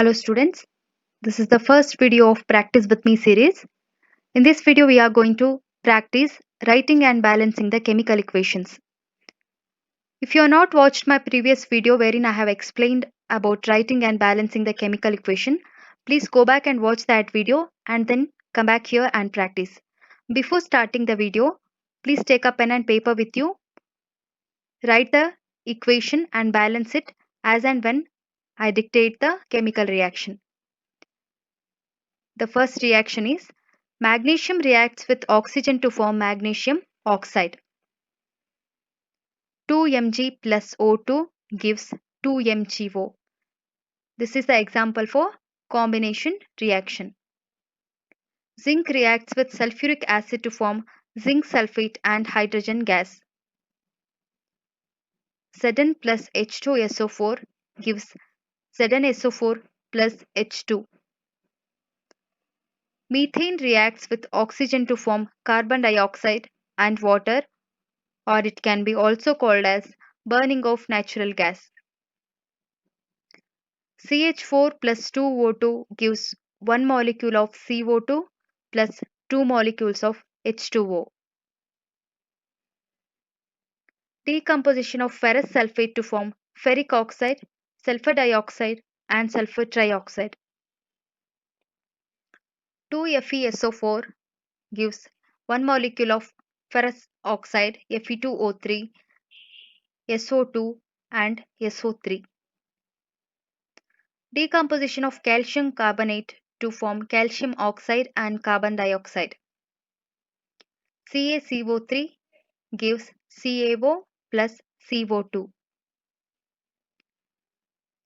Hello students, this is the first video of Practice with Me series. In this video we are going to practice writing and balancing the chemical equations. If you have not watched my previous video wherein I have explained about writing and balancing the chemical equation, please go back and watch that video and then come back here and practice. Before starting the video, please take a pen and paper with you, write the equation and balance it as and when I dictate the chemical reaction. The first reaction is magnesium reacts with oxygen to form magnesium oxide. 2Mg plus O2 gives 2MgO. This is the example for combination reaction. Zinc reacts with sulfuric acid to form zinc sulfate and hydrogen gas. Zn plus H2SO4 gives ZnSO4 plus H2. Methane reacts with oxygen to form carbon dioxide and water, or it can be also called as burning of natural gas. CH4 plus 2O2 gives 1 molecule of CO2 plus 2 molecules of H2O. Decomposition of ferrous sulfate to form ferric oxide, sulfur dioxide and sulfur trioxide. 2FeSO4 gives 1 molecule of ferrous oxide, Fe2O3, SO2 and SO3. Decomposition of calcium carbonate to form calcium oxide and carbon dioxide. CaCO3 gives CaO plus CO2.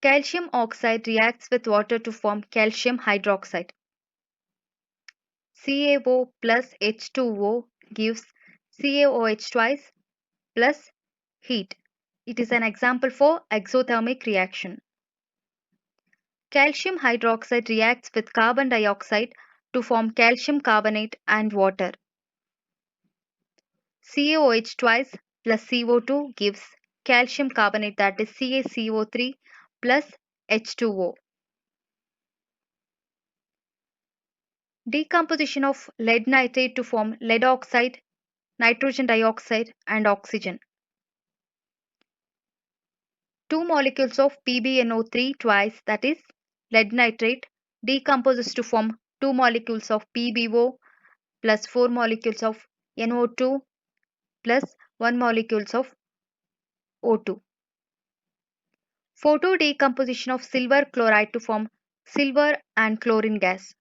Calcium oxide reacts with water to form calcium hydroxide. CaO plus H2O gives CaOH twice plus heat. It is an example for exothermic reaction. Calcium hydroxide reacts with carbon dioxide to form calcium carbonate and water. CaOH twice plus CO2 gives calcium carbonate, that is CaCO3 plus H2O. Decomposition of lead nitrate to form lead oxide, nitrogen dioxide and oxygen. 2 molecules of PbNO3 twice, that is lead nitrate, decomposes to form 2 molecules of PbO plus 4 molecules of NO2 plus 1 molecules of O2. Photo decomposition of silver chloride to form silver and chlorine gas.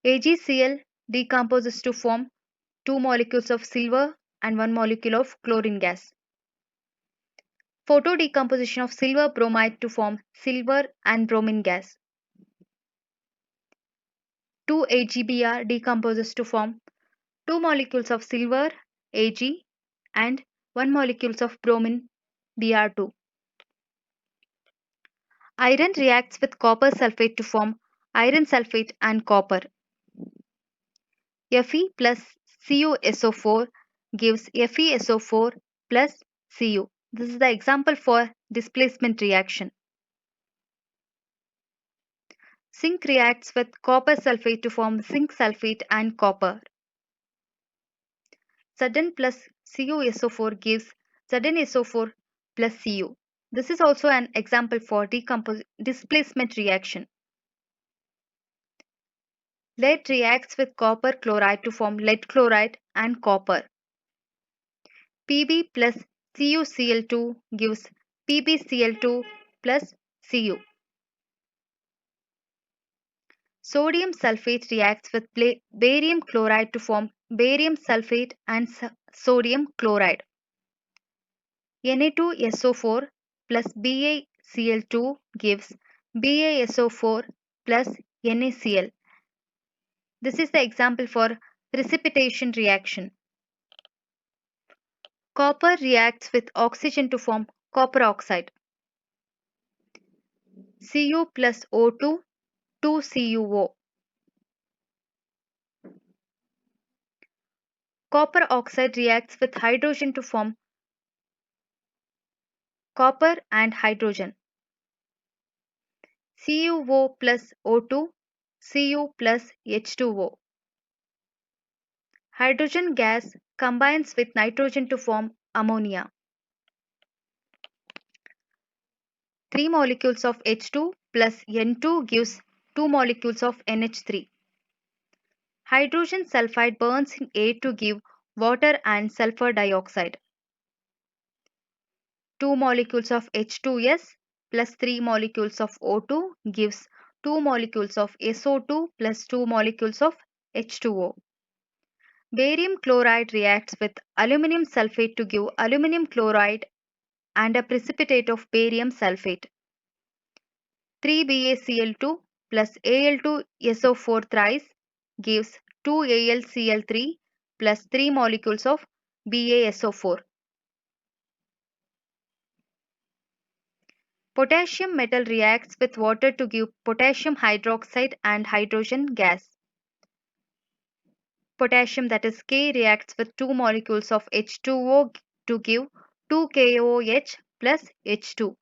AgCl decomposes to form 2 molecules of silver and 1 molecule of chlorine gas. Photo decomposition of silver bromide to form silver and bromine gas. 2-AgBr decomposes to form 2 molecules of silver Ag and 1 molecules of bromine Br2. Iron reacts with copper sulfate to form iron sulfate and copper. Fe plus CuSO4 gives FeSO4 plus Cu. This is the example for displacement reaction. Zinc reacts with copper sulfate to form zinc sulfate and copper. Zn plus CuSO4 gives ZnSO4 plus Cu. This is also an example for displacement reaction. Lead reacts with copper chloride to form lead chloride and copper. Pb plus CuCl2 gives PbCl2 plus Cu. Sodium sulfate reacts with barium chloride to form barium sulfate and sodium chloride. Na2SO4 plus BaCl2 gives BaSO4 plus NaCl. This is the example for precipitation reaction. Copper reacts with oxygen to form copper oxide. Cu plus O2, 2CuO. Copper oxide reacts with hydrogen to form copper and hydrogen. CuO plus O2, Cu plus H2O. Hydrogen gas combines with nitrogen to form ammonia. 3 molecules of H2 plus N2 gives 2 molecules of NH3. Hydrogen sulfide burns in air to give water and sulfur dioxide. 2 molecules of H2S plus 3 molecules of O2 gives 2 molecules of SO2 plus 2 molecules of H2O. Barium chloride reacts with aluminum sulfate to give aluminum chloride and a precipitate of barium sulfate. 3BaCl2 plus Al2SO4 thrice gives 2AlCl3 plus 3 molecules of BaSO4. Potassium metal reacts with water to give potassium hydroxide and hydrogen gas. Potassium, that is K, reacts with 2 molecules of H2O to give 2KOH plus H2.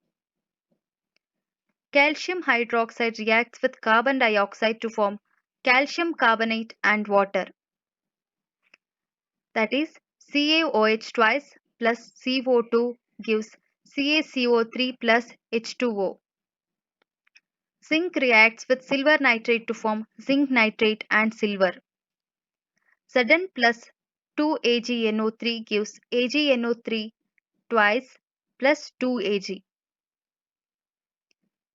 Calcium hydroxide reacts with carbon dioxide to form calcium carbonate and water. That is CaOH twice plus CO2 gives CaCO3 plus H2O. Zinc reacts with silver nitrate to form zinc nitrate and silver. Zn plus 2AgNO3 gives AgNO3 twice plus 2Ag.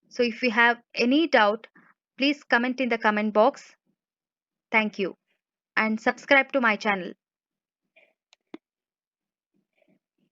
So if you have any doubt, please comment in the comment box. Thank you and subscribe to my channel.